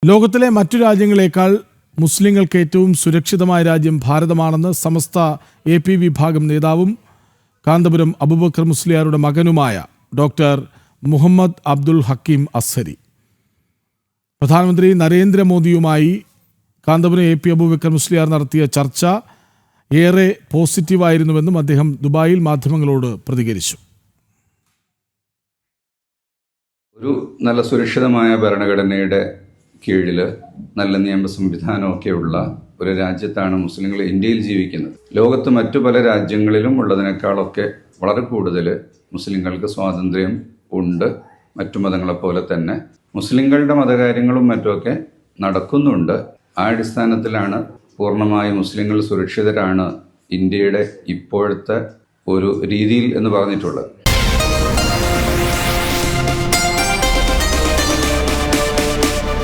ലോകത്തിലെ മറ്റു രാജ്യങ്ങളെക്കാൾ മുസ്ലിങ്ങൾക്ക് ഏറ്റവും സുരക്ഷിതമായ രാജ്യം ഭാരതമാണെന്ന് സമസ്ത AP വിഭാഗം നേതാവും കാന്തപുരം അബൂബക്കർ മുസ്ലിയാരുടെ മകനുമായ ഡോക്ടർ മുഹമ്മദ് അബ്ദുൽ ഹക്കീം അസ്സരി പ്രധാനമന്ത്രി നരേന്ദ്രമോദിയുമായി കാന്തപുരം AP അബൂബക്കർ മുസ്ലിയാർ നടത്തിയ ചർച്ച ഏറെ പോസിറ്റീവായിരുന്നുവെന്നും അദ്ദേഹം ദുബായിൽ മാധ്യമങ്ങളോട് പ്രതികരിച്ചു. ഒരു നല്ല സുരക്ഷിതമായ ഭരണഘടനയുടെ കീഴിൽ നല്ല നിയമ സംവിധാനമൊക്കെയുള്ള ഒരു രാജ്യത്താണ് മുസ്ലിങ്ങൾ ഇന്ത്യയിൽ ജീവിക്കുന്നത്. ലോകത്ത് മറ്റു പല രാജ്യങ്ങളിലും ഉള്ളതിനേക്കാളൊക്കെ വളരെ കൂടുതൽ മുസ്ലിങ്ങൾക്ക് സ്വാതന്ത്ര്യം ഉണ്ട്. മറ്റു മതങ്ങളെപ്പോലെ തന്നെ മുസ്ലിങ്ങളുടെ മതകാര്യങ്ങളും മറ്റുമൊക്കെ നടക്കുന്നുണ്ട്. ആ അടിസ്ഥാനത്തിലാണ് പൂർണ്ണമായും മുസ്ലിങ്ങൾ സുരക്ഷിതരാണ് ഇന്ത്യയുടെ ഇപ്പോഴത്തെ ഒരു രീതിയിൽ എന്ന് പറഞ്ഞിട്ടുള്ളത്.